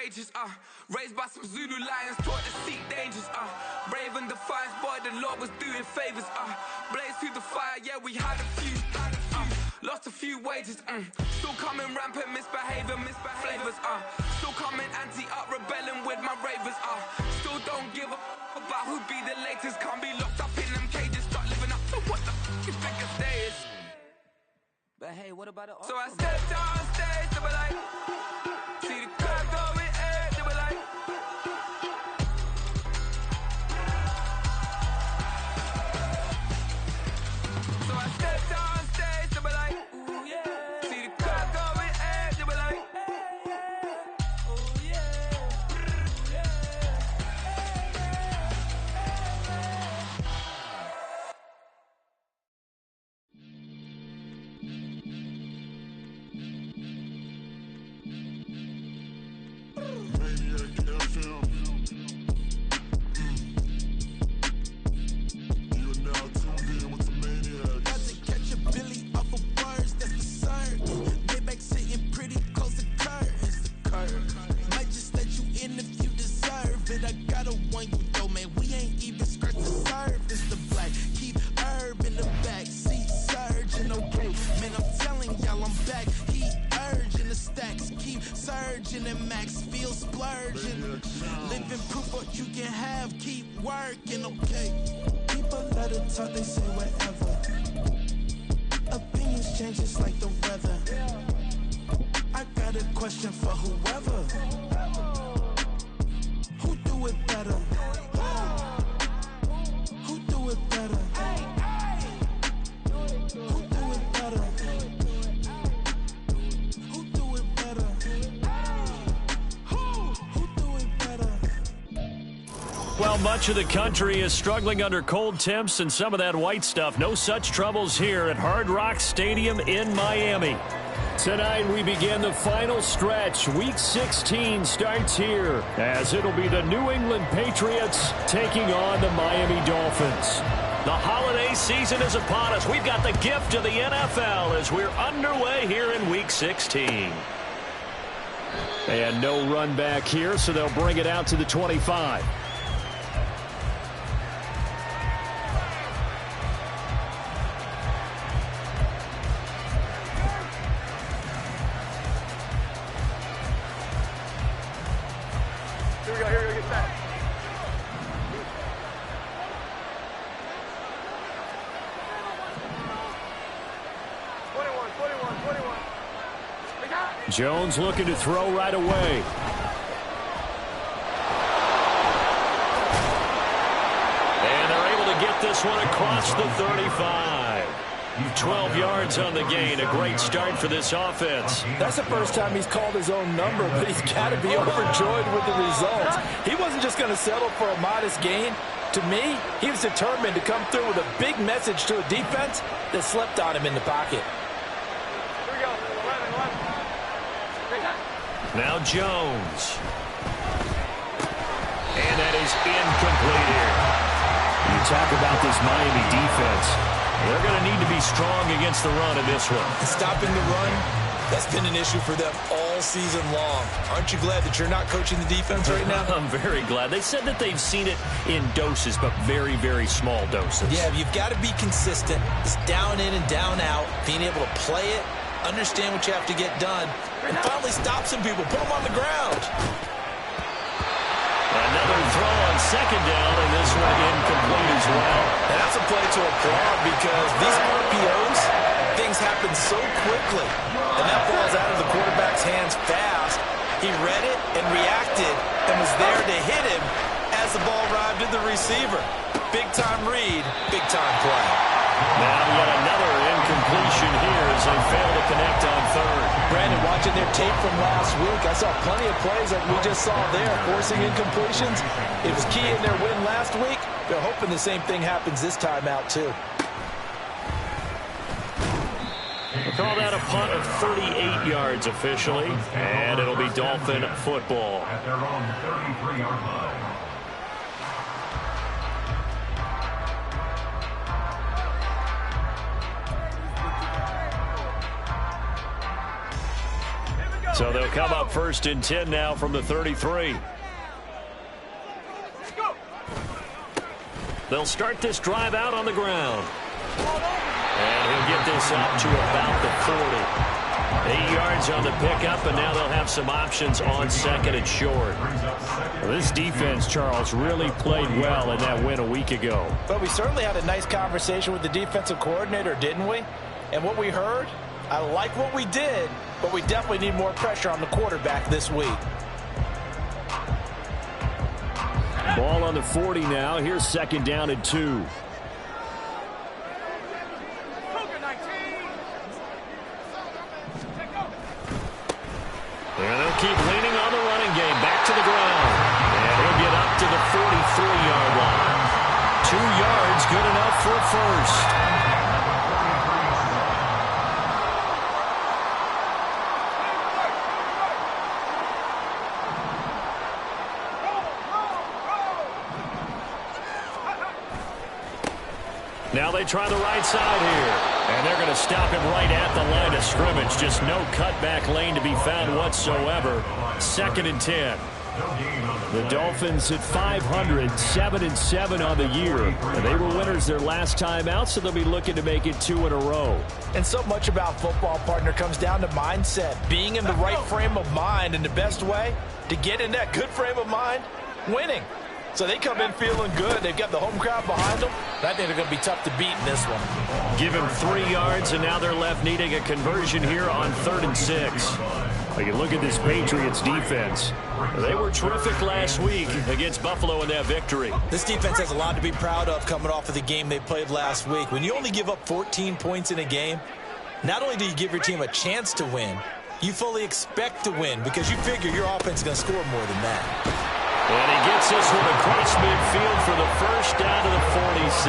courageous, raised by some Zulu lions, taught to seek dangers, brave and defiant, boy, the Lord was doing favors, blaze through the fire, yeah, we had a few, lost a few wages, still coming rampant, misbehavior, flavors, still coming anti-up, rebelling with my ravers, still don't give a about who be the latest, can't be locked up in them cages, start living up to what the f*** is biggest day is. But hey, what about it? So I stepped on stage, they were like, see the crowd going air, they were like, so I stepped on stage, they were like, ooh yeah, see the crowd going air, they were like, oh yeah, and max feel splurging. Living proof what you can have, keep working, okay? People let it talk, they say whatever. Opinions change just like the weather. I got a question for whoever. Who do it better? Who do it better? Who do it better? Well, much of the country is struggling under cold temps and some of that white stuff. No such troubles here at Hard Rock Stadium in Miami. Tonight we begin the final stretch. Week 16 starts here as it'll be the New England Patriots taking on the Miami Dolphins. The holiday season is upon us. We've got the gift of the NFL as we're underway here in Week 16. And no run back here, so they'll bring it out to the 25. Jones looking to throw right away. And they're able to get this one across the 35. 12 yards on the gain. A great start for this offense. That's the first time he's called his own number, but he's got to be overjoyed with the results. He wasn't just going to settle for a modest gain. To me, he was determined to come through with a big message to a defense that slept on him in the pocket. Now Jones. And that is incomplete here. You talk about this Miami defense. They're going to need to be strong against the run in this one. Stopping the run, that's been an issue for them all season long. Aren't you glad that you're not coaching the defense right now? I'm very glad. They said that they've seen it in doses, but very, very small doses. Yeah, you've got to be consistent. It's down in and down out, being able to play it, understand what you have to get done, and finally stop some people, put them on the ground. Another throw on second down, and this one incomplete as well. And that's a play to applaud because these RPOs, things happen so quickly. And that ball's out of the quarterback's hands fast. He read it and reacted and was there to hit him as the ball arrived at the receiver. Big-time read, big-time play. Now yet another incompletion here as they fail to connect on third. Brandon, watching their tape from last week, I saw plenty of plays like we just saw there, forcing incompletions. It was key in their win last week. They're hoping the same thing happens this time out, too. We'll call that a punt of 38 yards officially, and it'll be Dolphin football. At their own 33-yard line. So they'll come up 1st and 10 now from the 33. They'll start this drive out on the ground. And he'll get this up to about the 40. 8 yards on the pickup, and now they'll have some options on 2nd and short. Well, this defense, Charles, really played well in that win a week ago. But we certainly had a nice conversation with the defensive coordinator, didn't we? And what we heard, I like what we did, but we definitely need more pressure on the quarterback this week. Ball on the 40 now. Here's 2nd down and 2. And they'll keep leaning on the running game. Back to the ground. And he'll get up to the 43-yard line. 2 yards, good enough for a first. Now they try the right side here. And they're going to stop him right at the line of scrimmage. Just no cutback lane to be found whatsoever. 2nd and 10. The Dolphins at 500, 7-7 on the year. And they were winners their last time out, so they'll be looking to make it 2 in a row. And so much about football, partner, comes down to mindset. Being in the right frame of mind, and the best way to get in that good frame of mind, winning. So they come in feeling good. They've got the home crowd behind them. I think they're going to be tough to beat in this one. Give him 3 yards, and now they're left needing a conversion here on 3rd and 6. You look at this Patriots defense. They were terrific last week against Buffalo in that victory. This defense has a lot to be proud of coming off of the game they played last week. When you only give up 14 points in a game, not only do you give your team a chance to win, you fully expect to win because you figure your offense is going to score more than that. And he gets this one across midfield for the first down to the 46.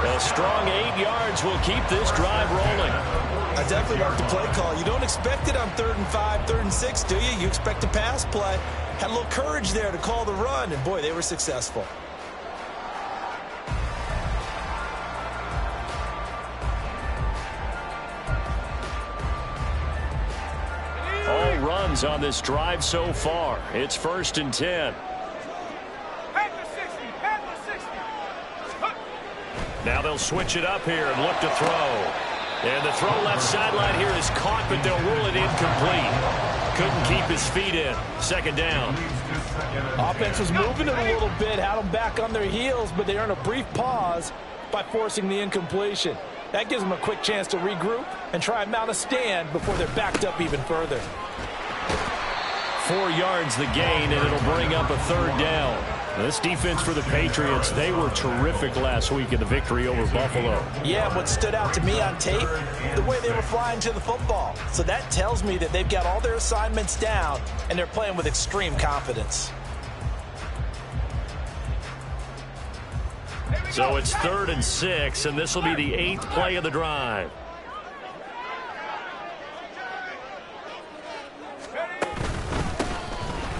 A strong 8 yards will keep this drive rolling. I definitely like the play call. You don't expect it on 3rd and 5, 3rd and 6, do you? You expect a pass play. Had a little courage there to call the run, and boy, they were successful. All runs on this drive so far. It's 1st and 10. Now they'll switch it up here and look to throw. And the throw left sideline here is caught, but they'll rule it incomplete. Couldn't keep his feet in. 2nd down. Offense was moving it a little bit, had them back on their heels, but they earned a brief pause by forcing the incompletion. That gives them a quick chance to regroup and try and mount a stand before they're backed up even further. 4 yards the gain, and it'll bring up a 3rd down. This defense for the Patriots, they were terrific last week in the victory over Buffalo. Yeah, what stood out to me on tape, the way they were flying to the football. So that tells me that they've got all their assignments down, and they're playing with extreme confidence. So it's 3rd and 6, and this will be the 8th play of the drive.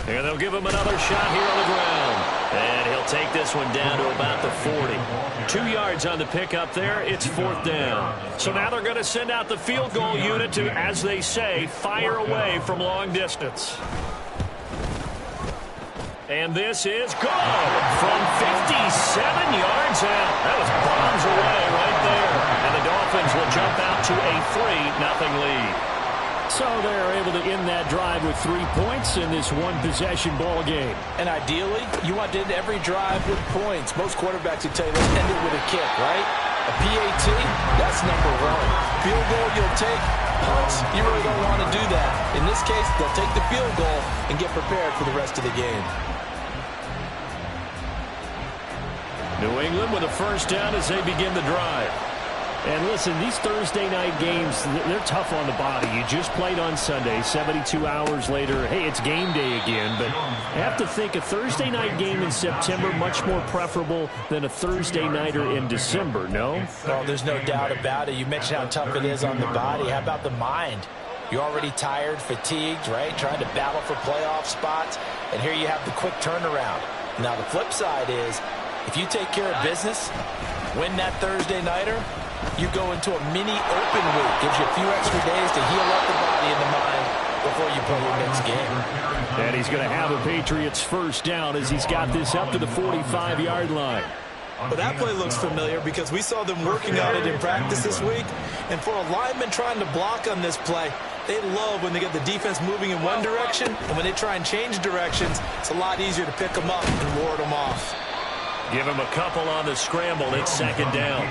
And they'll give him another shot here on the ground. And he'll take this one down to about the 40. 2 yards on the pickup there. It's 4th down. So now they're going to send out the field goal unit to, as they say, fire away from long distance. And this is good from 57 yards out. That was bombs away right there. And the Dolphins will jump out to a 3-0 lead. So they're able to end that drive with 3 points in this one-possession ball game. And ideally, you want to end every drive with points. Most quarterbacks would tell you, let's end it with a kick, right? A PAT, that's number 1. Field goal, you'll take. Punts, you really don't want to do that. In this case, they'll take the field goal and get prepared for the rest of the game. New England with a first down as they begin the drive. And listen, these Thursday night games, they're tough on the body. You just played on Sunday, 72 hours later, hey, it's game day again. But I have to think a Thursday night game in September much more preferable than a Thursday nighter in December, no? Oh, there's no doubt about it. You mentioned how tough it is on the body. How about the mind? You're already tired, fatigued, right? Trying to battle for playoff spots. And here you have the quick turnaround. Now, the flip side is, if you take care of business, win that Thursday nighter, you go into a mini open week. Gives you a few extra days to heal up the body and the mind before you play your next game. And he's going to have a Patriots first down as he's got this up to the 45-yard line. Well, that play looks familiar because we saw them working on it in practice this week. And for a lineman trying to block on this play, they love when they get the defense moving in one direction, and when they try and change directions, it's a lot easier to pick them up and ward them off. Give him a couple on the scramble. It's second down.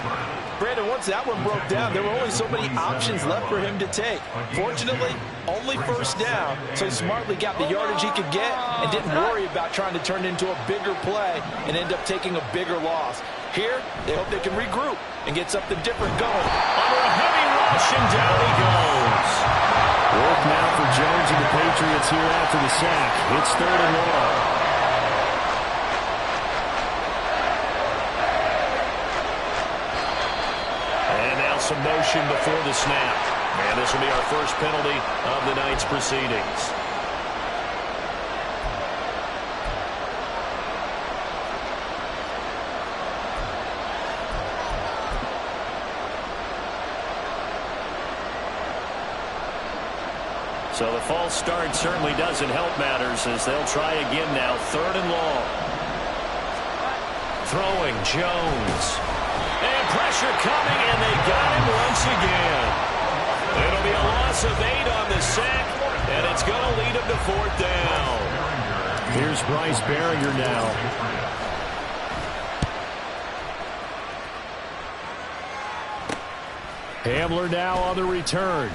Brandon, once that one broke down, there were only so many options left for him to take. Fortunately, only first down, so he smartly got the yardage he could get and didn't worry about trying to turn it into a bigger play and end up taking a bigger loss. Here, they hope they can regroup and get something different going. Under a heavy rush, and down he goes. Work now for Jones and the Patriots here after the sack. It's 3rd and long. Some motion before the snap. And this will be our first penalty of the night's proceedings. So the false start certainly doesn't help matters as they'll try again now. 3rd and long. Throwing Jones. And pressure coming, and they got him once again. It'll be a loss of 8 on the sack, and it's going to lead him to 4th down. Here's Bryce Behringer now. Hamler now on the return.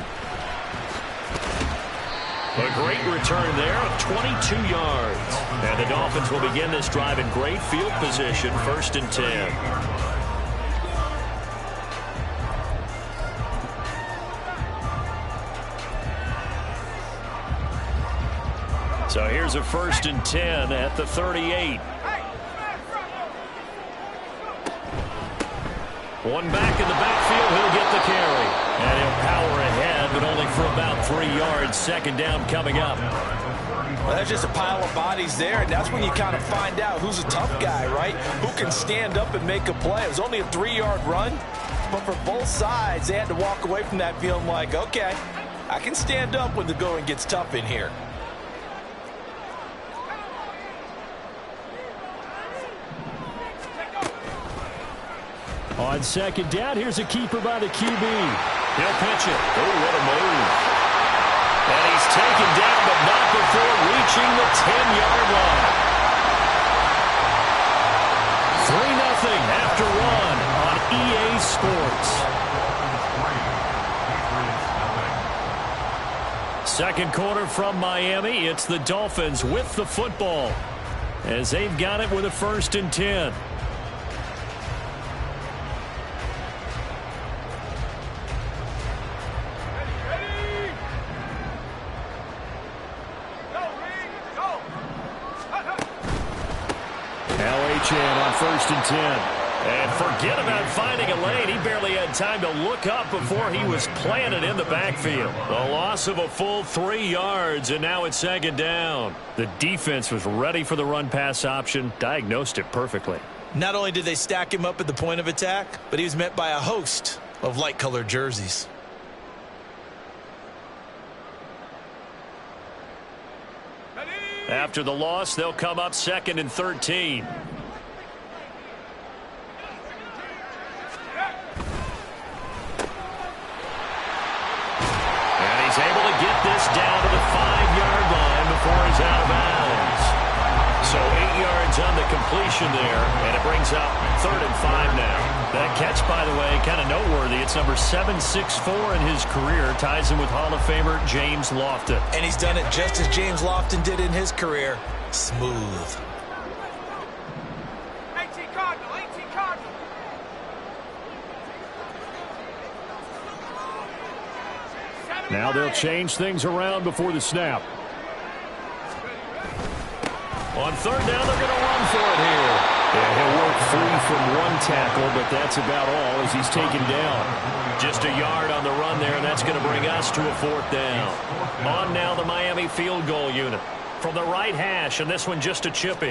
A great return there of 22 yards. And the Dolphins will begin this drive in great field position, 1st and 10. So here's a 1st and 10 at the 38. One back in the backfield, he'll get the carry. And he'll power ahead, but only for about 3 yards. 2nd down coming up. Well, that's just a pile of bodies there, and that's when you kind of find out who's a tough guy, right? Who can stand up and make a play. It was only a 3-yard run, but for both sides, they had to walk away from that feeling like, okay, I can stand up when the going gets tough in here. On 2nd down, here's a keeper by the QB. He'll pitch it. Oh, what a move. And he's taken down, but not before reaching the 10-yard line. 3-0 after 1 on EA Sports. Second quarter from Miami. It's the Dolphins with the football as they've got it with a 1st and 10. On 1st and 10. And forget about finding a lane. He barely had time to look up before he was planted in the backfield. A loss of a full 3 yards, and now it's 2nd down. The defense was ready for the run-pass option, diagnosed it perfectly. Not only did they stack him up at the point of attack, but he was met by a host of light-colored jerseys. After the loss, they'll come up 2nd and 13. He's able to get this down to the 5-yard line before he's out of bounds. So 8 yards on the completion there, and it brings up 3rd and 5 now. That catch, by the way, kind of noteworthy. It's number 764 in his career. Ties him with Hall of Famer James Lofton. And he's done it just as James Lofton did in his career. Smooth. Now they'll change things around before the snap. On 3rd down, they're going to run for it here. Yeah, he'll work free from one tackle, but that's about all as he's taken down. Just a yard on the run there, and that's going to bring us to a 4th down. On now the Miami field goal unit. From the right hash, and this one just a chippy.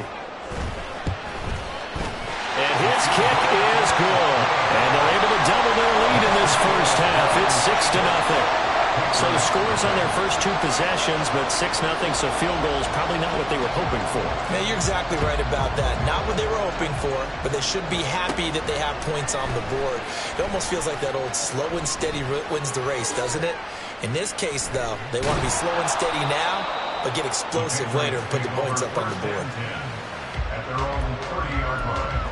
And his kick is good. And they're able to double their lead in this first half. It's 6-0. So the scores on their first two possessions, but 6-0, so field goal is probably not what they were hoping for. Yeah, you're exactly right about that. Not what they were hoping for, but they should be happy that they have points on the board. It almost feels like that old slow and steady wins the race, doesn't it? In this case, though, they want to be slow and steady now, but get explosive later and put the points up on the board. At their own 30-yard line.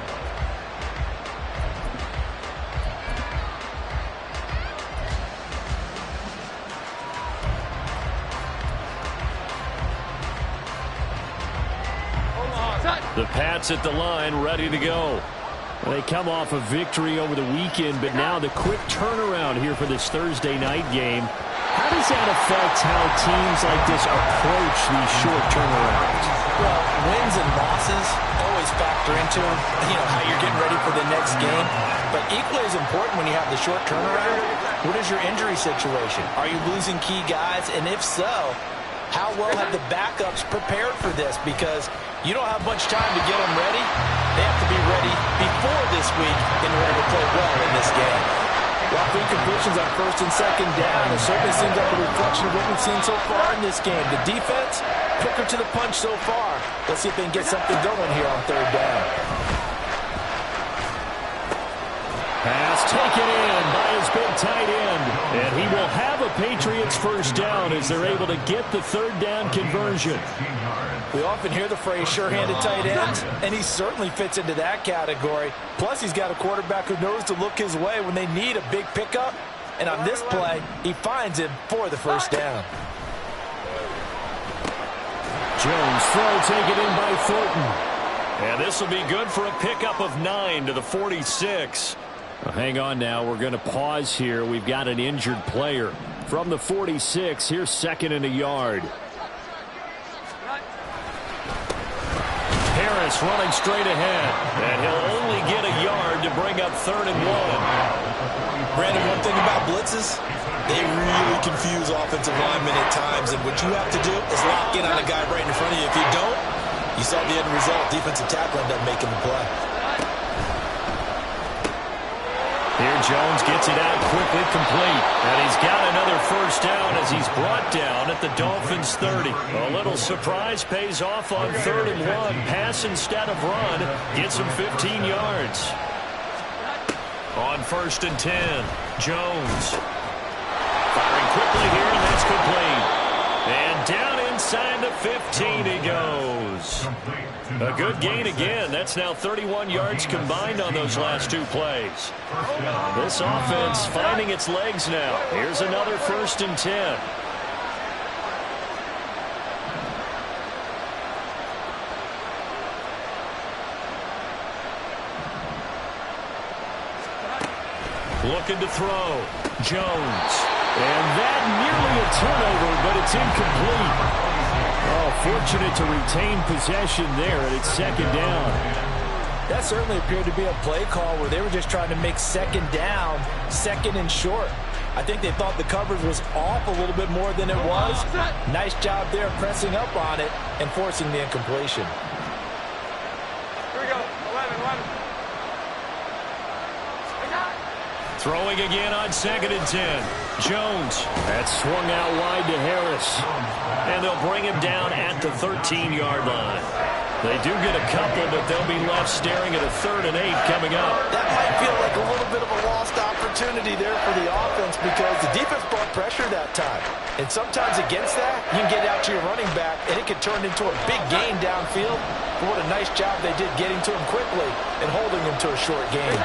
The Pats at the line, ready to go. They come off a victory over the weekend, but now the quick turnaround here for this Thursday night game. How does that affect how teams like this approach these short turnarounds? Well, wins and losses always factor into, how you're getting ready for the next game. But equally as important when you have the short turnaround, what is your injury situation? Are you losing key guys? And if so, how well have the backups prepared for this? Because you don't have much time to get them ready. They have to be ready before this week in order to play well in this game. While incompletions on first and second down, it certainly seems like a reflection of what we've seen so far in this game. The defense, quicker to the punch so far. Let's see if they can get something going here on third down. Pass taken in by his big tight end. And he will have a Patriots first down as they're able to get the third down conversion. We often hear the phrase sure-handed tight ends, and he certainly fits into that category. Plus, he's got a quarterback who knows to look his way when they need a big pickup. And on this play, he finds him for the first down. Jones throw taken in by Thornton. And this will be good for a pickup of 9 to the 46. Well, hang on now. We're going to pause here. We've got an injured player. From the 46, here's second and a yard. Harris running straight ahead. And he'll only get a yard to bring up 3rd and 1. Brandon, one thing about blitzes, they really confuse offensive linemen at times. And what you have to do is lock in on a guy right in front of you. If you don't, you saw the end result. Defensive tackle ended up making the play. Here Jones gets it out quickly, complete. And he's got another first down as he's brought down at the Dolphins' 30. A little surprise pays off on 3rd and 1. Pass instead of run gets him 15 yards. On 1st and 10, Jones. Firing quickly here, and that's complete. And down inside the 15 he goes. A good gain again. That's now 31 yards combined on those last two plays. This offense finding its legs now. Here's another 1st and 10. Looking to throw. Jones. And that nearly a turnover, but it's incomplete. Oh, fortunate to retain possession there, and it's 2nd down. That certainly appeared to be a play call where they were just trying to make 2nd down, 2nd and short. I think they thought the coverage was off a little bit more than it was. Nice job there pressing up on it and forcing the incompletion. Here we go. 11. Throwing again on 2nd and 10. Jones. That's swung out wide to Harris. And they'll bring him down at the 13-yard line. They do get a couple, but they'll be left staring at a 3rd and 8 coming up. That might feel like a little bit of a lost opportunity there for the offense because the defense brought pressure that time. And sometimes against that, you can get out to your running back, and it can turn into a big gain downfield. But what a nice job they did getting to him quickly and holding him to a short gain.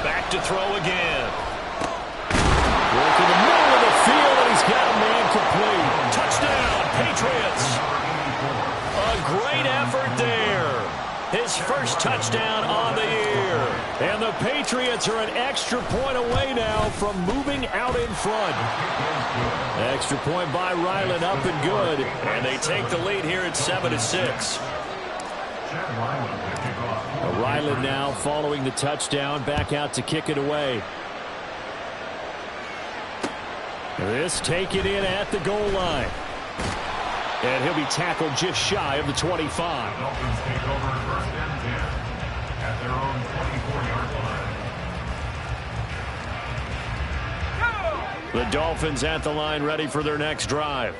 Back to throw again. Working the middle of the field, and he's got a man complete. Touchdown, Patriots. A great effort there. His first touchdown on the year. And the Patriots are an extra point away now from moving out in front. Extra point by Ryland, up and good. And they take the lead here at 7-6. Ryland now following the touchdown, back out to kick it away. This taken in at the goal line. And he'll be tackled just shy of the 25. Dolphins take over 1st and 10 at their own 24-yard line. The Dolphins at the line ready for their next drive.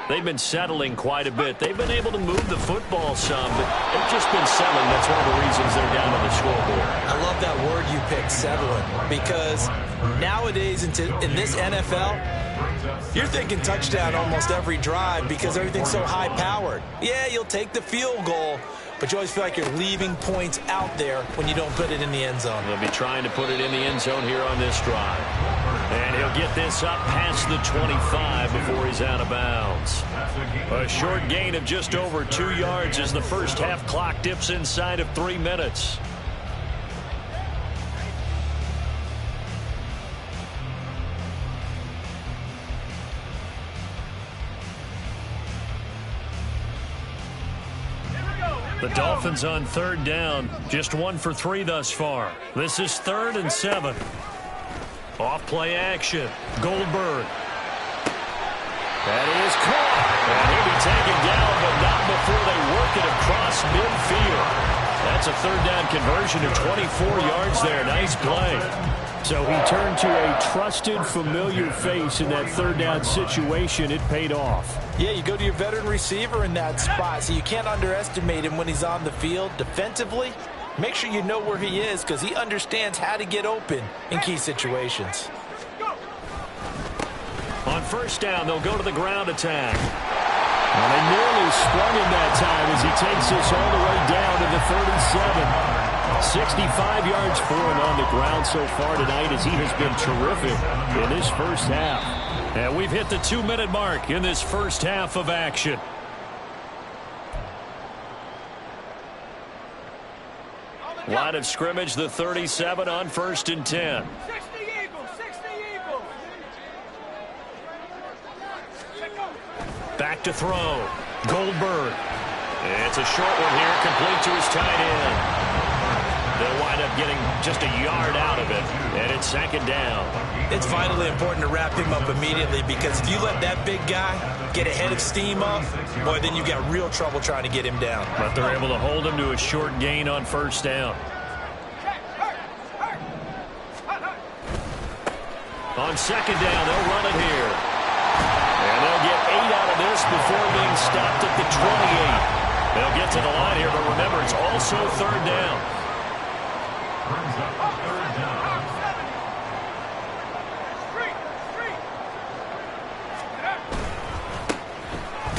They've been settling quite a bit. They've been able to move the football some, but they've just been settling. That's one of the reasons they're down on the scoreboard. I love that word you picked, settling, because nowadays in this NFL, you're thinking touchdown almost every drive because everything's so high-powered. Yeah, you'll take the field goal, but you always feel like you're leaving points out there when you don't put it in the end zone. They'll be trying to put it in the end zone here on this drive. And he'll get this up past the 25 before he's out of bounds. A short gain of just over 2 yards as the first half clock dips inside of 3 minutes. The Dolphins on third down, just 1 for 3 thus far. This is 3rd and 7. Off play action. Goldberg. That is caught. And he'll be taken down, but not before they work it across midfield. That's a third down conversion of 24 yards there. Nice play. So he turned to a trusted, familiar face in that third down situation. It paid off. Yeah, you go to your veteran receiver in that spot, so you can't underestimate him when he's on the field defensively. Make sure you know where he is because he understands how to get open in key situations. On first down, they'll go to the ground attack. Well, they nearly sprung him that time as he takes this all the way down to the 37. 65 yards for him on the ground so far tonight as he has been terrific in this first half. And we've hit the 2-minute mark in this first half of action. Line of scrimmage, the 37 on 1st and 10. 60 Eagles, 60 Eagles. Back to throw. Goldberg. It's a short one here, complete to his tight end. They'll wind up getting just a yard out of it, and it's 2nd down. It's vitally important to wrap him up immediately because if you let that big guy get a head of steam up, boy, then you've got real trouble trying to get him down. But they're able to hold him to a short gain on 1st down. On 2nd down, they'll run it here. And they'll get 8 out of this before being stopped at the 28. They'll get to the line here, but remember, it's also 3rd down.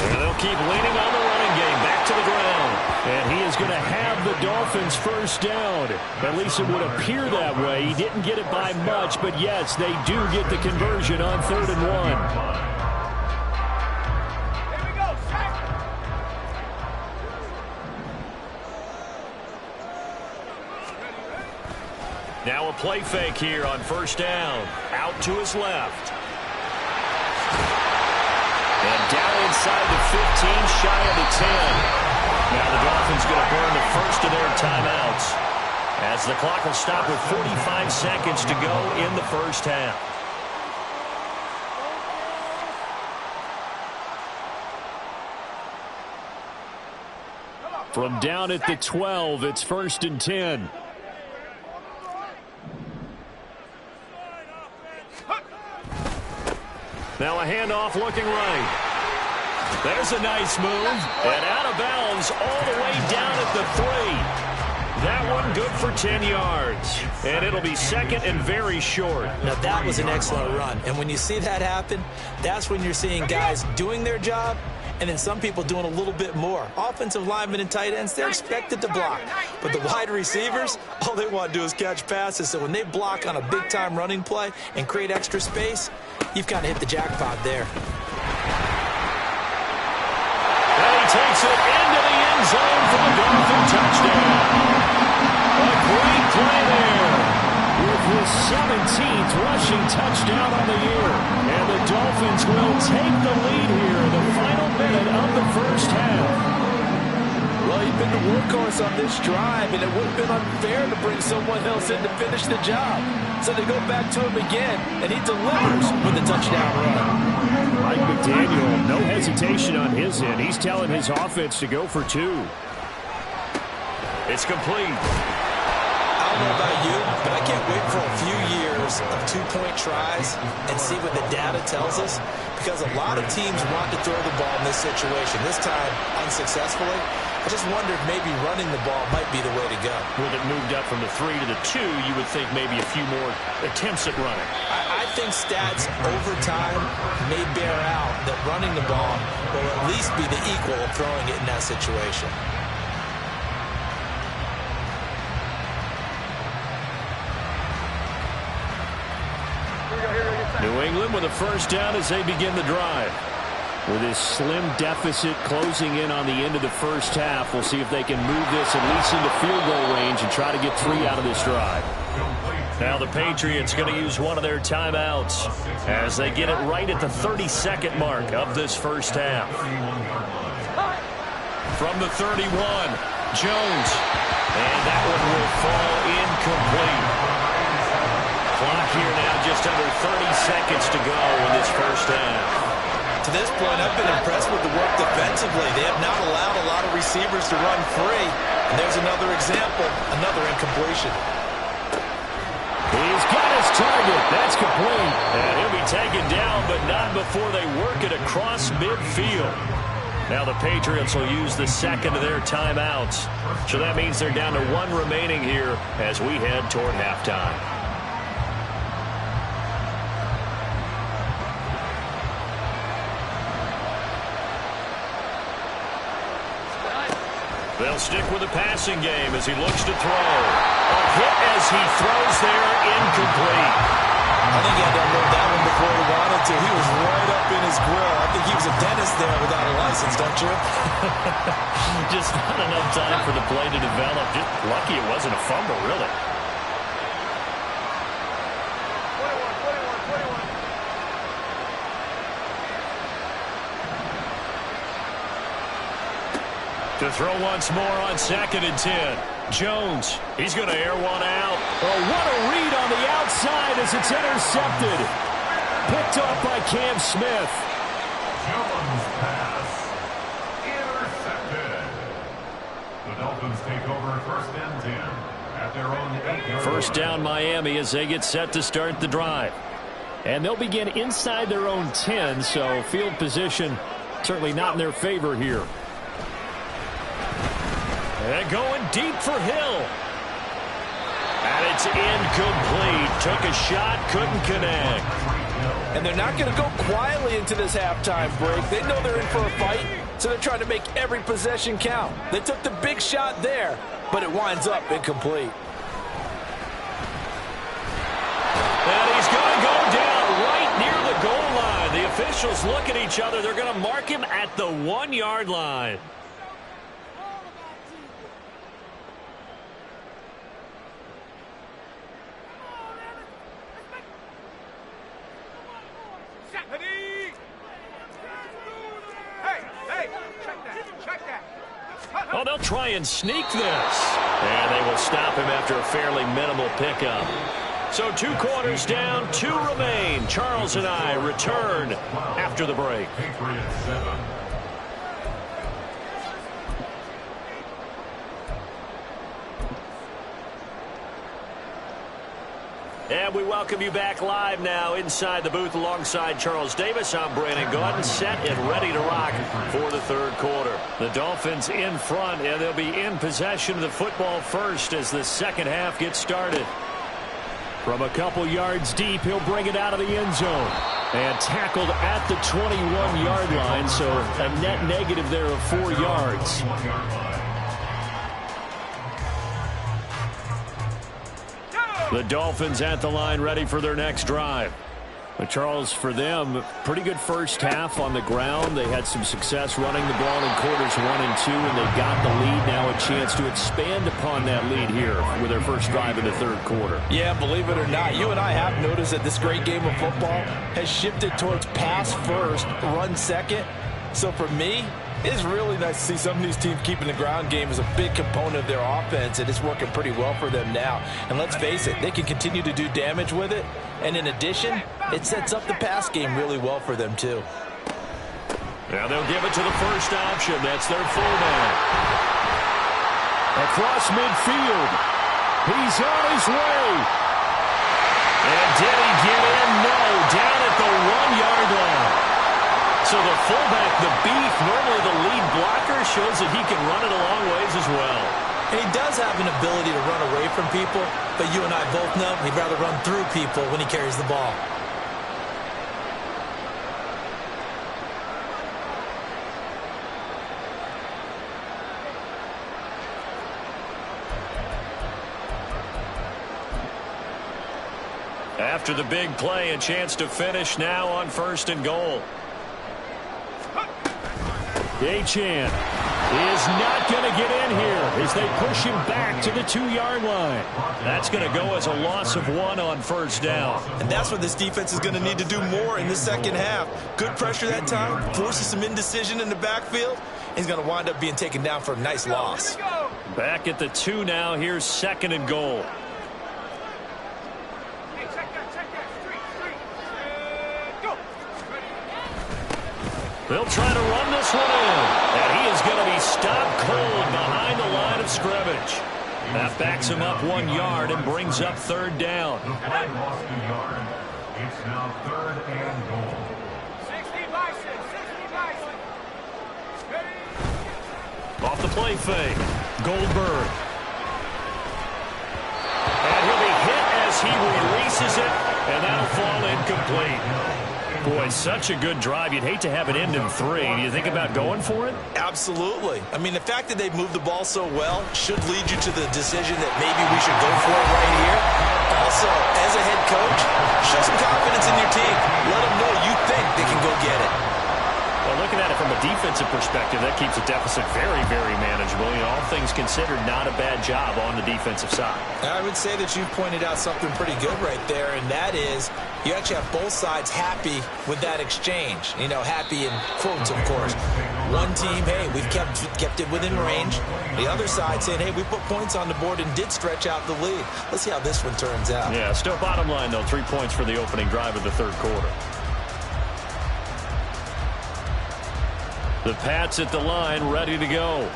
And they'll keep leaning on the running game. Back to the ground. And he is going to have the Dolphins' first down. At least it would appear that way. He didn't get it by much, but yes, they do get the conversion on 3rd and 1. Now a play fake here on 1st down. Out to his left. And down inside the 15, shy of the 10. Now the Dolphins going to burn the first of their timeouts as the clock will stop with 45 seconds to go in the first half. From down at the 12, it's 1st and 10. Now a handoff looking right. There's a nice move. And out of bounds all the way down at the 3. That one good for 10 yards. And it'll be 2nd and very short. Now that was an excellent run. And when you see that happen, that's when you're seeing guys doing their job and then some people doing a little bit more. Offensive linemen and tight ends, they're expected to block. But the wide receivers, all they want to do is catch passes. So when they block on a big-time running play and create extra space, you've kind of hit the jackpot there. And he takes it into the end zone for the Dolphin touchdown. A great play there. With his 17th rushing touchdown on the year. And the Dolphins will take the lead here in the final minute of the first half. Well, he's been the workhorse on this drive, and it would have been unfair to bring someone else in to finish the job. So they go back to him again, and he delivers with a touchdown run. Mike McDaniel, no hesitation on his end. He's telling his offense to go for 2. It's complete. don't know about you, but I can't wait for a few years of two-point tries and see what the data tells us, because a lot of teams want to throw the ball in this situation. This time, unsuccessfully. I just wonder if maybe running the ball might be the way to go. With it moved up from the 3 to the 2, you would think maybe a few more attempts at running. I think stats over time may bear out that running the ball will at least be the equal of throwing it in that situation. New England with a first down as they begin the drive. With this slim deficit closing in on the end of the first half, we'll see if they can move this at least into field goal range and try to get 3 out of this drive. Now the Patriots going to use one of their timeouts as they get it right at the 32nd mark of this first half. From the 31, Jones. And that one will fall incomplete. Clock here now, just under 30 seconds to go in this first half. To this point, I've been impressed with the work defensively. They have not allowed a lot of receivers to run free. And there's another example, another incompletion. He's got his target. That's complete. And he'll be taken down, but not before they work it across midfield. Now the Patriots will use the second of their timeouts. So that means they're down to 1 remaining here as we head toward halftime. They'll stick with the passing game as he looks to throw. A hit as he throws there, incomplete. I think he had to unload that one before he wanted to. He was right up in his grill. I think he was a dentist there without a license, don't you? Just not enough time for the play to develop. Just lucky it wasn't a fumble, really. To throw once more on 2nd and 10. Jones, he's going to air one out. Oh, what a read on the outside as it's intercepted. Picked off by Cam Smith. Jones pass. Intercepted. The Dolphins take over 1st and 10 at their own 8-yard line. First down Miami as they get set to start the drive. And they'll begin inside their own 10, so field position certainly not in their favor here. And going deep for Hill. And it's incomplete. Took a shot, couldn't connect. And they're not going to go quietly into this halftime break. They know they're in for a fight, so they're trying to make every possession count. They took the big shot there, but it winds up incomplete. And he's going to go down right near the goal line. The officials look at each other. They're going to mark him at the 1-yard line. Oh, they'll try and sneak this. And they will stop him after a fairly minimal pickup. So 2 quarters down, 2 remain. Charles and I return after the break. Patriots 7. And we welcome you back live now inside the booth alongside Charles Davis. I'm Brandon Gaudin, set and ready to rock for the 3rd quarter. The Dolphins in front, and they'll be in possession of the football first as the second half gets started. From a couple yards deep, he'll bring it out of the end zone. And tackled at the 21-yard line, so a net negative there of 4 yards. The Dolphins at the line ready for their next drive. But Charles, for them, pretty good first half on the ground. They had some success running the ball in quarters 1 and 2, and they got the lead. Now a chance to expand upon that lead here with their first drive in the 3rd quarter. Yeah, believe it or not, you and I have noticed that this great game of football has shifted towards pass first, run second. So for me, it's really nice to see some of these teams keeping the ground game as a big component of their offense, and it's working pretty well for them now. And let's face it, they can continue to do damage with it. And in addition, it sets up the pass game really well for them, too. Now they'll give it to the first option. That's their fullback. Across midfield. He's on his way. And did he get in? No, down at the 1-yard line. So the fullback, the beef, normally the lead blocker, shows that he can run it a long ways as well. And he does have an ability to run away from people, but you and I both know he'd rather run through people when he carries the ball. After the big play, a chance to finish now on 1st and goal. Achan is not going to get in here as they push him back to the 2-yard line. That's going to go as a loss of 1 on 1st down. And that's what this defense is going to need to do more in the second half. Good pressure that time, forces some indecision in the backfield. He's going to wind up being taken down for a nice loss. Back at the 2 now. Here's 2nd and goal. They'll try to run this one in. And he is going to be stopped cold behind the line of scrimmage. That backs him up 1 yard and brings up 3rd down. The play lost 2 yards. It's now 3rd and goal. 60 license, 60 license. Off the play fake. Goldberg. And he'll be hit as he releases it. And that'll fall incomplete. Boy, such a good drive. You'd hate to have it end in 3. Do you think about going for it? Absolutely. I mean, the fact that they've moved the ball so well should lead you to the decision that maybe we should go for it right here. Also, as a head coach, show some confidence in your team. Let them know you think they can go get it. Well, looking at it from a defensive perspective, that keeps the deficit very, very manageable. You know, all things considered, not a bad job on the defensive side. I would say that you pointed out something pretty good right there, and that is you actually have both sides happy with that exchange. You know, happy in quotes, of course. One team, hey, we've kept it within range. The other side saying, hey, we put points on the board and did stretch out the lead. Let's see how this one turns out. Yeah, still bottom line, though, 3 points for the opening drive of the 3rd quarter. The Pats at the line, ready to go.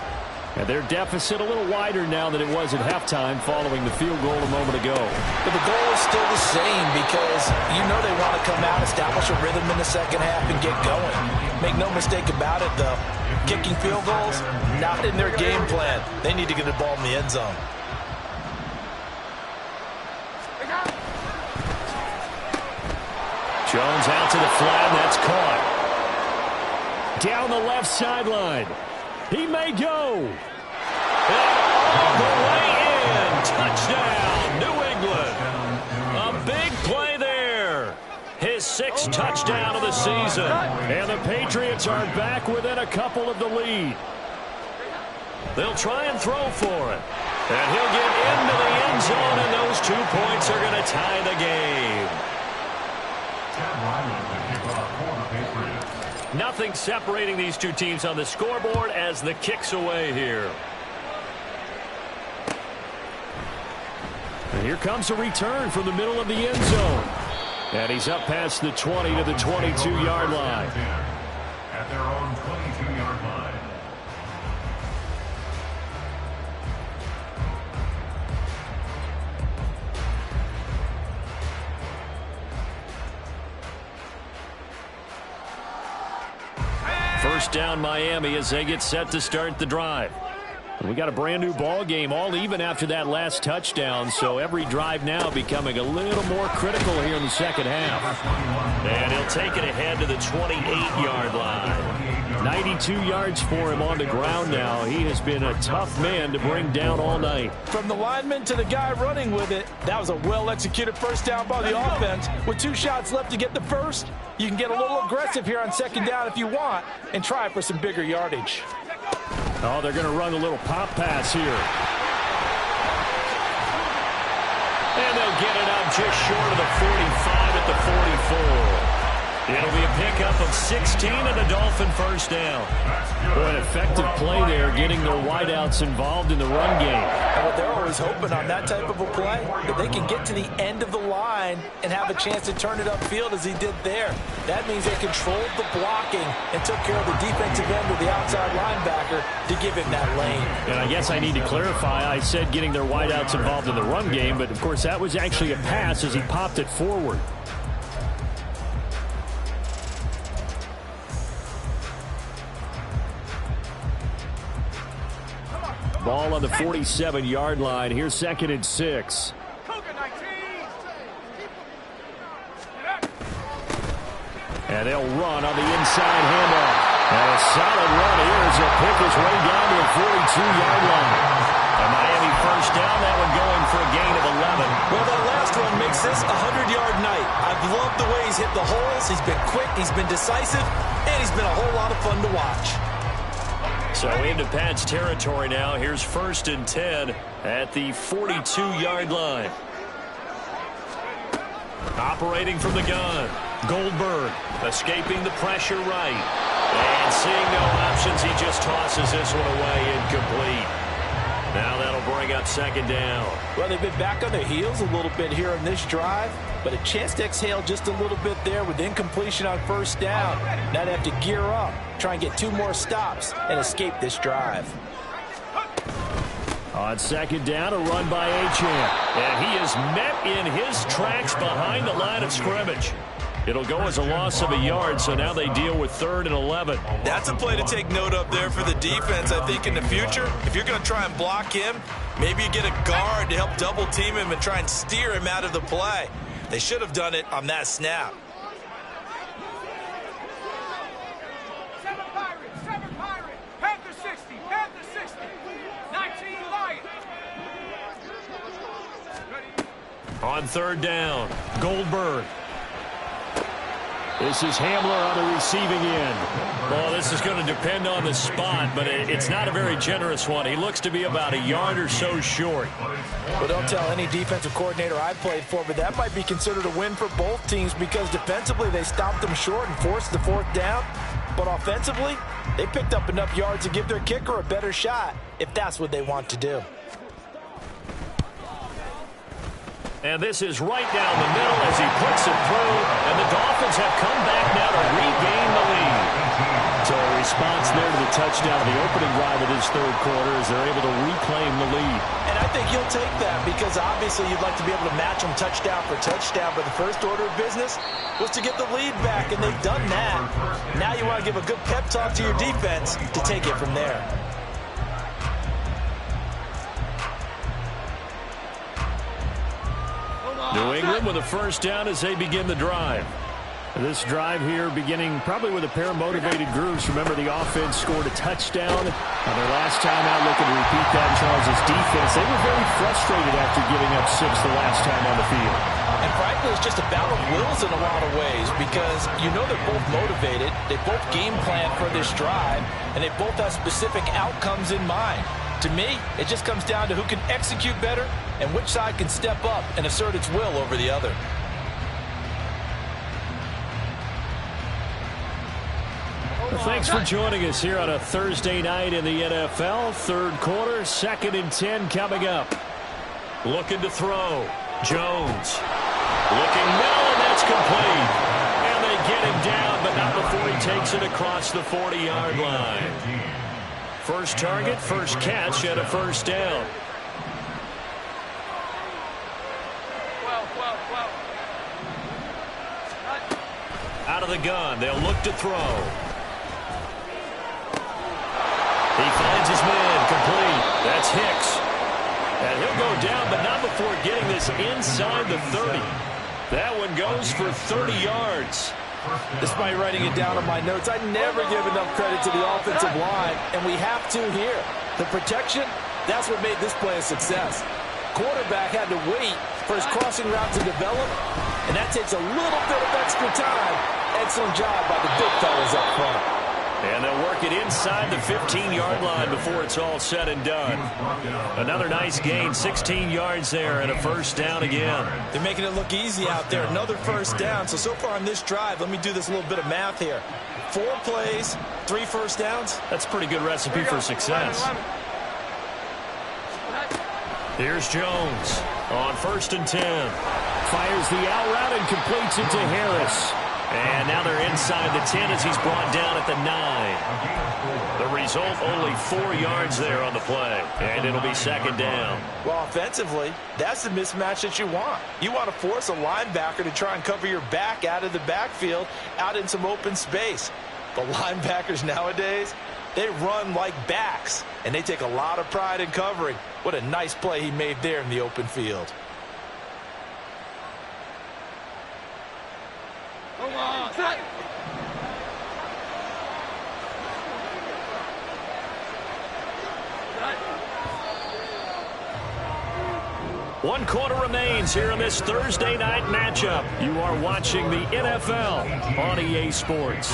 And their deficit a little wider now than it was at halftime following the field goal a moment ago. But the goal is still the same because you know they want to come out, establish a rhythm in the second half, and get going. Make no mistake about it, though. Kicking field goals, not in their game plan. They need to get the ball in the end zone. Jones out to the flat, and that's caught. Down the left sideline. He may go. And all the way in. Touchdown, New England. A big play there. His 6th touchdown of the season. And the Patriots are back within a couple of the lead. They'll try and throw for it. And he'll get into the end zone, and those 2 points are going to tie the game. Nothing separating these two teams on the scoreboard as the kick's away here. And here comes a return from the middle of the end zone. And he's up past the 20 to the 22-yard line. At their own 22-yard line. First down Miami as they get set to start the drive. We got a brand new ball game, all even after that last touchdown, so every drive now becoming a little more critical here in the second half. And he'll take it ahead to the 28-yard line. 92 yards for him on the ground now. He has been a tough man to bring down all night. From the lineman to the guy running with it, that was a well-executed first down by the offense. With 2 shots left to get the first, you can get a little aggressive here on second down if you want and try for some bigger yardage. Oh, they're going to run a little pop pass here. And they'll get it up just short of the 45 at the 44. It'll be a pickup of 16 and a Dolphin first down. Boy, an effective play there, getting their wideouts involved in the run game. And what they're always hoping on that type of a play, that they can get to the end of the line and have a chance to turn it upfield as he did there. That means they controlled the blocking and took care of the defensive end or the outside linebacker to give him that lane. And I guess I need to clarify, I said getting their wideouts involved in the run game, but of course that was actually a pass as he popped it forward. Ball on the 47-yard line. Here's 2nd and 6. And they'll run on the inside handoff. And a solid run here as he'll pick his way down to the 42-yard line. A Miami first down, that one going for a gain of 11. Well, that last one makes this a 100-yard night. I've loved the way he's hit the holes. He's been quick, he's been decisive, and he's been a whole lot of fun to watch. So into Pat's territory now. Here's 1st and 10 at the 42-yard line. Operating from the gun. Goldberg escaping the pressure right. And seeing no options, he just tosses this one away incomplete. Now that'll bring up 2nd down. Well, they've been back on their heels a little bit here on this drive, but a chance to exhale just a little bit there with incompletion on 1st down. Now they have to gear up, try and get 2 more stops, and escape this drive. On 2nd down, a run by Achane. And he is met in his tracks behind the line of scrimmage. It'll go as a loss of a yard, so now they deal with 3rd and 11. That's a play to take note of there for the defense, I think, in the future. If you're going to try and block him, maybe you get a guard to help double team him and try and steer him out of the play. They should have done it on that snap. 7 Pirates, Panther 60, Panther 60, 19 Lions. On 3rd down, Goldberg. This is Hamler on the receiving end. Well, this is going to depend on the spot, but it's not a very generous one. He looks to be about a yard or so short. Well, don't tell any defensive coordinator I played for, but that might be considered a win for both teams because defensively they stopped them short and forced the 4th down. But offensively, they picked up enough yards to give their kicker a better shot if that's what they want to do. And this is right down the middle as he puts it through. And the Dolphins have come back now to regain the lead. So a response there to the touchdown of the opening drive of this 3rd quarter as they're able to reclaim the lead. And I think he'll take that because obviously you'd like to be able to match them touchdown for touchdown. But the first order of business was to get the lead back, and they've done that. Now you want to give a good pep talk to your defense to take it from there. New England with a first down as they begin the drive. This drive here beginning probably with a pair of motivated groups. Remember, the offense scored a touchdown on their last time out. Looking to repeat that. Charles' defense, they were very frustrated after giving up 6 the last time on the field. And frankly, it's just a battle of wills in a lot of ways because you know they're both motivated. They both game plan for this drive, and they both have specific outcomes in mind. To me, it just comes down to who can execute better and which side can step up and assert its will over the other. Well, thanks for joining us here on a Thursday night in the NFL. 3rd quarter, 2nd and 10 coming up. Looking to throw. Jones. Looking middle, and that's complete. And they get him down, but not before he takes it across the 40-yard line. First target, first catch, and a first down. Out of the gun, they'll look to throw. He finds his man, complete. That's Hicks. And he'll go down, but not before getting this inside the 30. That one goes for 30 yards. Despite writing it down on my notes, I never give enough credit to the offensive line, and we have to here. The protection, that's what made this play a success. Quarterback had to wait for his crossing route to develop, and that takes a little bit of extra time. Excellent job by the big fellas up front. And they'll work it inside the 15-yard line before it's all said and done. Another nice gain, 16 yards there, and a first down again. They're making it look easy out there. Another first down. So far on this drive, let me do this little bit of math here. 4 plays, 3 first downs. That's a pretty good recipe for success. Here's Jones on 1st and 10. Fires the out route and completes it to Harris. And now they're inside the 10 as he's brought down at the 9. The result, only 4 yards there on the play. And it'll be second down. Well, offensively, that's the mismatch that you want. You want to force a linebacker to try and cover your back out of the backfield, out in some open space. The linebackers nowadays, they run like backs, and they take a lot of pride in covering. What a nice play he made there in the open field. One quarter remains here in this Thursday night matchup. You are watching the NFL on EA Sports.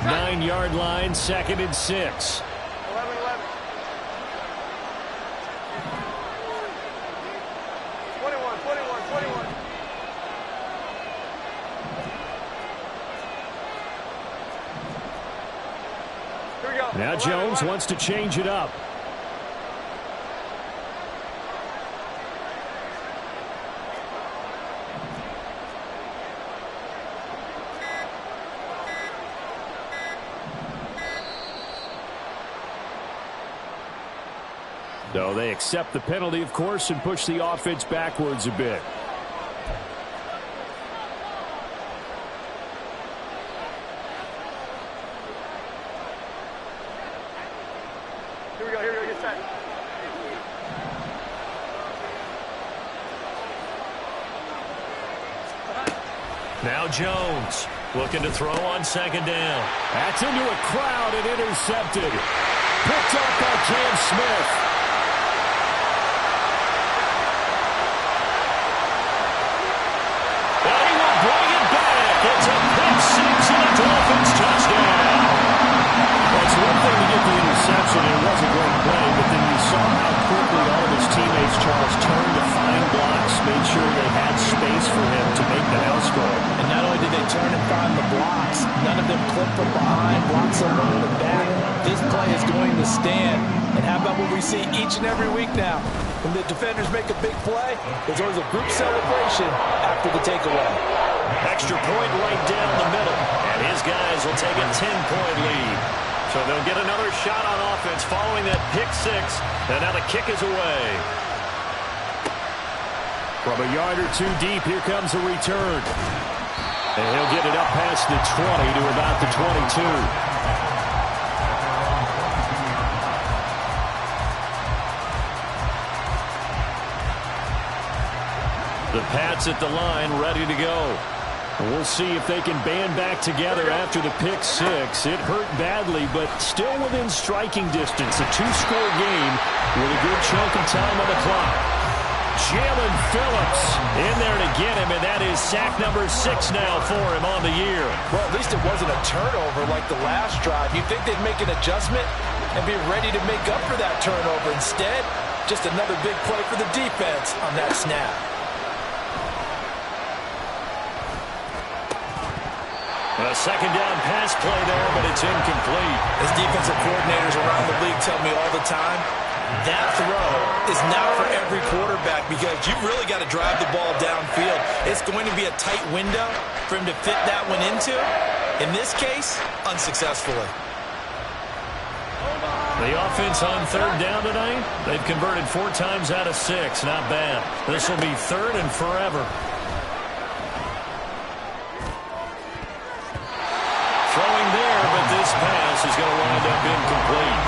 Nine-yard line, 2nd and 6. 11. 21. Here we go. Now Jones wants to change it up. So they accept the penalty, of course, and push the offense backwards a bit. Here we go. Get set. Now Jones looking to throw on 2nd down. That's into a crowd and intercepted. Picked up by Cam Smith. It's a pick 6 and a Dolphins touchdown. Well, it's one thing to get the interception, and it was a great play, but then you saw how quickly all of his teammates, Charles, turned to find blocks, made sure they had space for him to make the house call. And not only did they turn and find the blocks, none of them clipped from behind, blocked someone in the back. This play is going to stand. And how about what we see each and every week now? When the defenders make a big play, there's always a group celebration after the takeaway. Extra point right down the middle. And his guys will take a 10-point lead. So they'll get another shot on offense following that pick 6. And now the kick is away. From a yard or 2 deep, here comes a return. And he'll get it up past the 20 to about the 22. The Pats at the line, ready to go. We'll see if they can band back together after the pick 6. It hurt badly, but still within striking distance. A 2-score game with a good chunk of time on the clock. Jalen Phillips in there to get him, and that is sack number 6 now for him on the year. Well, at least it wasn't a turnover like the last drive. You'd think they'd make an adjustment and be ready to make up for that turnover. Instead, just another big play for the defense on that snap. A 2nd down pass play there, but it's incomplete. As defensive coordinators around the league tell me all the time, that throw is not for every quarterback because you've really got to drive the ball downfield. It's going to be a tight window for him to fit that one into. In this case, unsuccessfully. The offense on 3rd down tonight, they've converted 4 times out of 6. Not bad. This will be 3rd and forever. Throwing there, but this pass is going to wind up incomplete.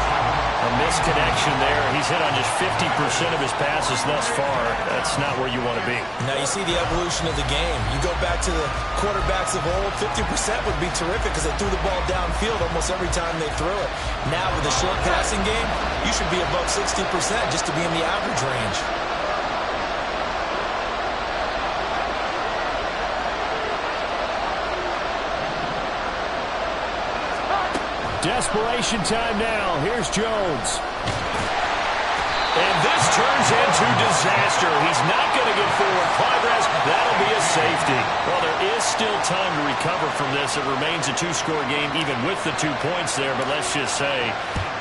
A misconnection there. He's hit on just 50% of his passes thus far. That's not where you want to be. Now you see the evolution of the game. You go back to the quarterbacks of old, 50% would be terrific because they threw the ball downfield almost every time they threw it. Now with the short passing game, you should be above 60% just to be in the average range. Desperation time now. Here's Jones. And this turns into disaster. He's not going to get forward progress. That'll be a safety. Well, there is still time to recover from this. It remains a two-score game even with the 2 points there, but let's just say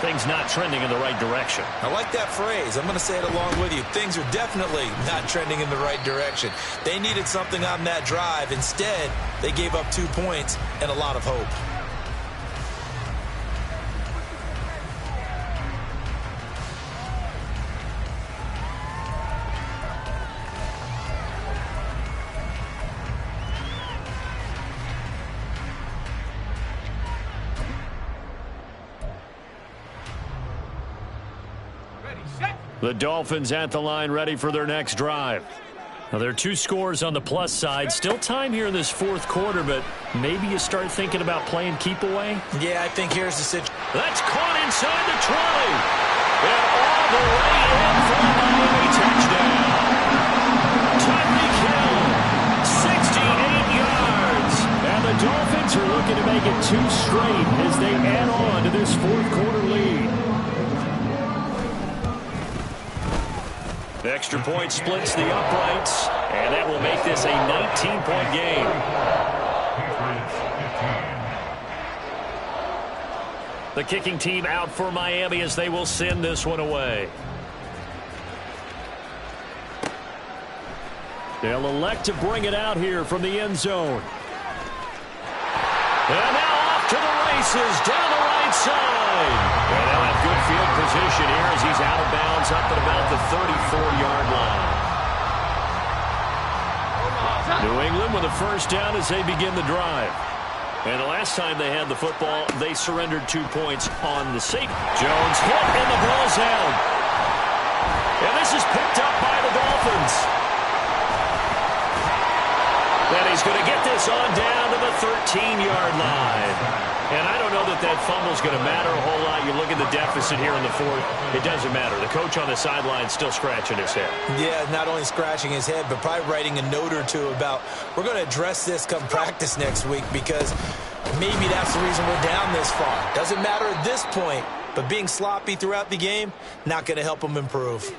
things not trending in the right direction. I like that phrase. I'm going to say it along with you. Things are definitely not trending in the right direction. They needed something on that drive. Instead, they gave up 2 points and a lot of hope. The Dolphins at the line ready for their next drive. Now, there are 2 scores on the plus side. Still time here in this fourth quarter, but maybe you start thinking about playing keep away? Yeah, I think here's the situation. That's caught inside the 20. And all the way in for a Miami touchdown. Tyreek Hill, 68 yards. And the Dolphins are looking to make it 2 straight as they add on to this fourth quarter lead. The extra point splits the uprights, and that will make this a 19-point game. The kicking team out for Miami as they will send this one away. They'll elect to bring it out here from the end zone. And now off to the races down the right side. And they'll have good field position here as he's out of bounds up at about the 34-yard line. New England with a first down as they begin the drive. And the last time they had the football, they surrendered 2 points on the safety. Jones hit and the ball's out. And this is picked up by the Dolphins. And he's going to get this on down to the 13-yard line. And I don't know that that fumble's going to matter a whole lot. You look at the deficit here in the fourth, it doesn't matter. The coach on the sideline still scratching his head. Yeah, not only scratching his head, but probably writing a note or two about, we're going to address this come practice next week because maybe that's the reason we're down this far. Doesn't matter at this point, but being sloppy throughout the game, not going to help him improve.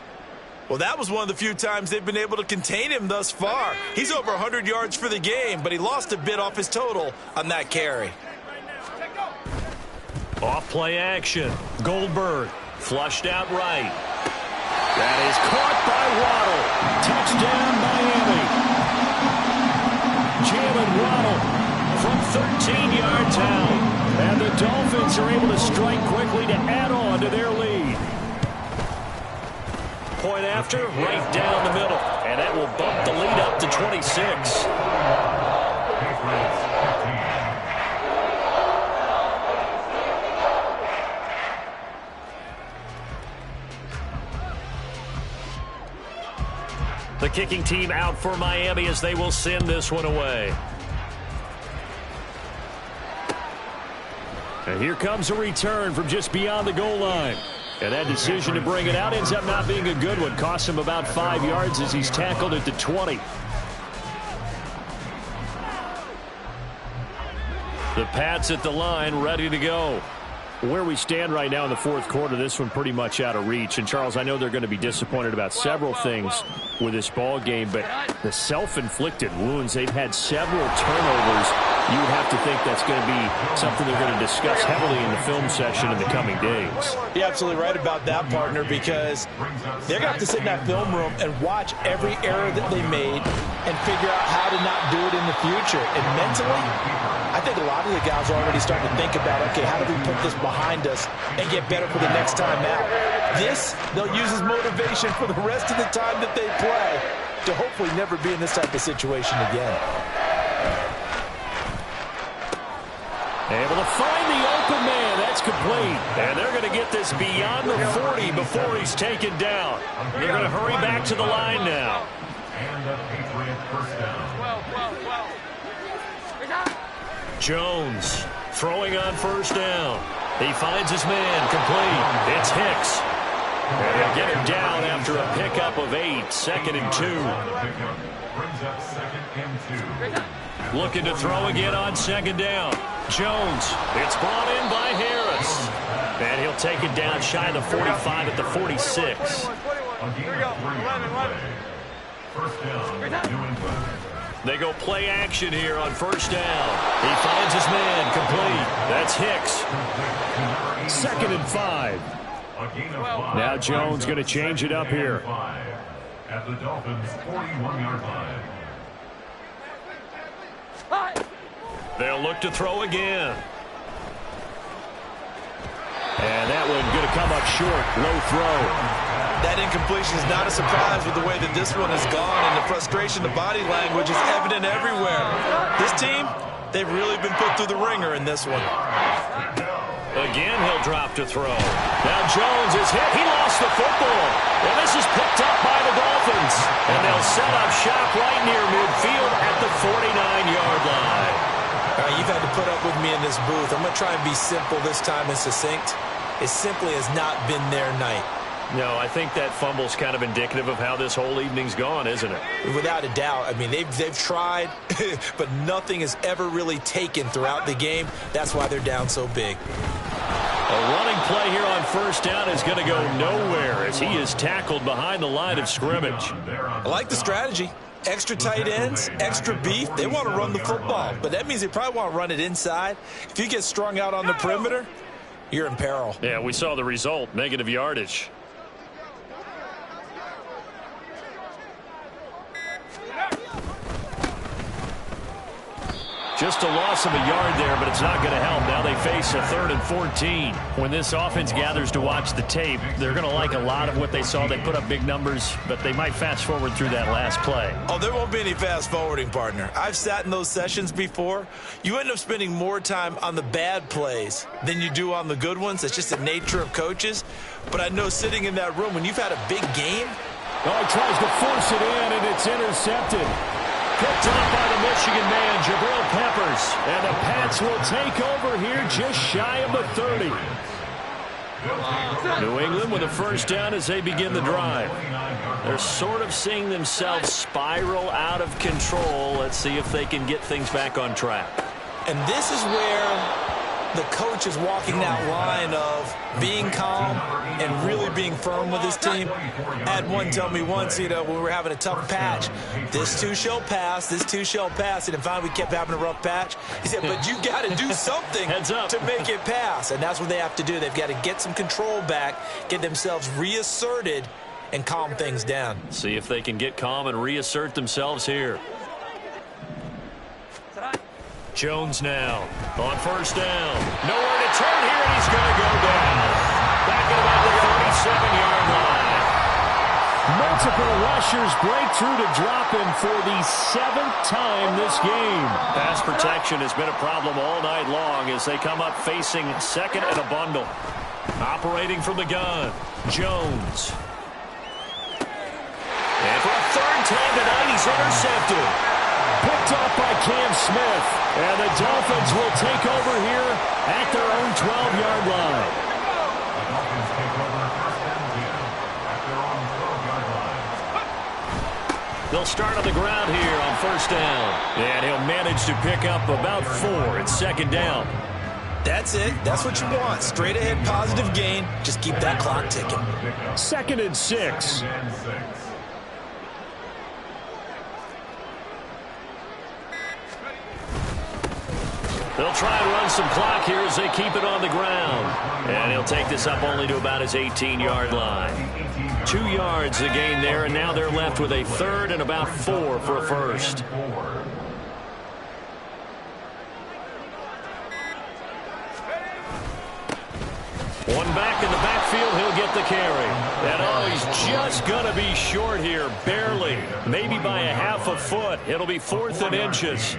Well, that was one of the few times they've been able to contain him thus far. He's over 100 yards for the game, but he lost a bit off his total on that carry. Off play action. Goldberg flushed out right. That is caught by Waddle. Touchdown, Miami. Jalen Waddle from 13 yards out. And the Dolphins are able to strike quickly to add on to their lead. Point after, right down the middle. And that will bump the lead up to 26. The kicking team out for Miami as they will send this one away. And here comes a return from just beyond the goal line. And that decision to bring it out ends up not being a good one. Costs him about 5 yards as he's tackled at the 20. The Pats at the line, ready to go. Where we stand right now in the fourth quarter, this one pretty much out of reach. And, Charles, I know they're going to be disappointed about several things with this ball game, but the self-inflicted wounds, they've had several turnovers. You would have to think that's going to be something they're going to discuss heavily in the film session in the coming days. You're absolutely right about that, partner, because they're going to have to sit in that film room and watch every error that they made and figure out how to not do it in the future. And mentally, I think a lot of the guys are already starting to think about, okay, how do we put this behind us and get better for the next time out? This, they'll use as motivation for the rest of the time that they play to hopefully never be in this type of situation again. Able to find the open man. That's complete. And they're going to get this beyond the 40 before he's taken down. They're going to hurry back to the line now. And a Patriot first down. 12. Jones throwing on first down. He finds his man complete. It's Hicks. And he'll get him down after a pickup of 8. 2nd and 2. Brings up 2nd and 2. Looking to throw again on 2nd down. Jones. It's brought in by Harris. And he'll take it down shy of the 45 at the 46. Here we go. 11. First down, New England. They go play action here on first down. He finds his man complete. That's Hicks. 2nd and 5. Now Jones going to change it up here. At the Dolphins' 41-yard line. They'll look to throw again. And that one going to come up short. Low throw. That incompletion is not a surprise with the way that this one has gone, and the frustration, the body language is evident everywhere. This team, they've really been put through the ringer in this one. Again, he'll drop to throw. Now Jones is hit. He lost the football. And this is picked up by the Dolphins. And they'll set up shop right near midfield at the 49-yard line. All right, you've had to put up with me in this booth. I'm going to try and be simple this time and succinct. It simply has not been their night. No, I think that fumble's kind of indicative of how this whole evening's gone, isn't it? Without a doubt. I mean, they've tried, but nothing has ever really taken throughout the game. That's why they're down so big. A running play here on first down is going to go nowhere as he is tackled behind the line of scrimmage. I like the strategy. Extra tight ends, extra beef. They want to run the football, but that means they probably want to run it inside. If you get strung out on the perimeter, you're in peril. Yeah, we saw the result, negative yardage. Just a loss of a yard there, but it's not going to help. Now they face a 3rd and 14. When this offense gathers to watch the tape, they're going to like a lot of what they saw. They put up big numbers, but they might fast forward through that last play. Oh, there won't be any fast forwarding, partner. I've sat in those sessions before. You end up spending more time on the bad plays than you do on the good ones. That's just the nature of coaches. But I know sitting in that room, when you've had a big game. Oh, he tries to force it in, and it's intercepted. Picked up by the Michigan man, Jabril Peppers. And the Pats will take over here just shy of the 30. New England with a first down as they begin the drive. They're sort of seeing themselves spiral out of control. Let's see if they can get things back on track. And this is where the coach is walking that line of being calm and really being firm with his team. I had one tell me once, when we were having a tough patch, this too shall pass, this too shall pass. And finally we kept having a rough patch. He said, but you got to do something to make it pass. And that's what they have to do. They've got to get some control back, get themselves reasserted, and calm things down. See if they can get calm and reassert themselves here. Jones now on first down. Nowhere to turn here, and he's going to go down. Back at about the 37-yard line. Multiple rushers break through to drop him for the 7th time this game. Pass protection has been a problem all night long as they come up facing 2nd and a bundle. Operating from the gun, Jones. And for a 3rd time tonight, he's intercepted. Picked off by Cam Smith. And the Dolphins will take over here at their own 12-yard line. The Dolphins take over first and 10 at their own 12-yard line. They'll start on the ground here on first down. And he'll manage to pick up about 4. It's 2nd down. That's it. That's what you want. Straight ahead, positive gain. Just keep that clock ticking. 2nd and 6. They'll try and run some clock here as they keep it on the ground. And he'll take this up only to about his 18-yard line. 2 yards the gain there, and now they're left with a 3rd and about 4 for a first. One back in the backfield, he'll get the carry. And oh, he's just going to be short here, barely. Maybe by a half a foot. It'll be 4th and inches.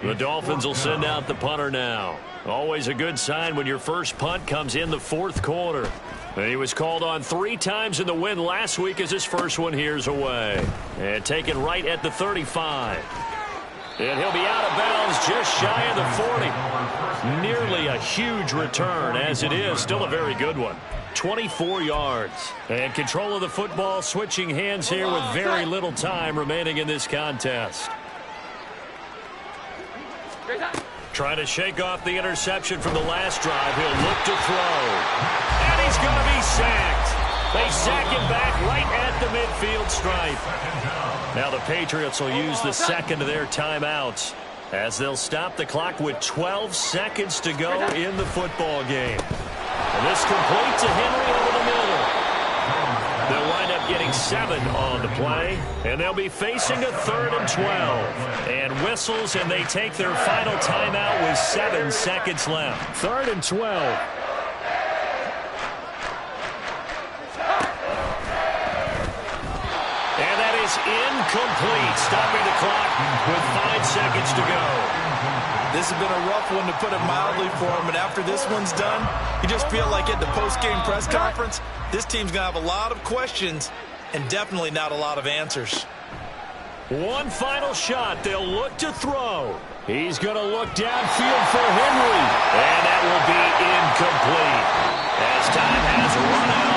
The Dolphins will send out the punter now. Always a good sign when your first punt comes in the fourth quarter. He was called on 3 times in the win last week as his first one here's away. And taken right at the 35. And he'll be out of bounds just shy of the 40. Nearly a huge return as it is. Still a very good one. 24 yards. And control of the football switching hands here with very little time remaining in this contest. Trying to shake off the interception from the last drive. He'll look to throw. And he's going to be sacked. They sack him back right at the midfield stripe. Now the Patriots will use the second of their timeouts as they'll stop the clock with 12 seconds to go in the football game. And this complete to Henry over the middle. They'll wind up getting 7 on the play, and they'll be facing a 3rd and 12. And whistles, and they take their final timeout with 7 seconds left. 3rd and 12. And that is incomplete, stopping the clock with 5 seconds to go. This has been a rough one, to put it mildly, for him. And after this one's done, you just feel like at the post-game press conference, this team's going to have a lot of questions and definitely not a lot of answers. One final shot. They'll look to throw. He's going to look downfield for Henry. And that will be incomplete as time has run out.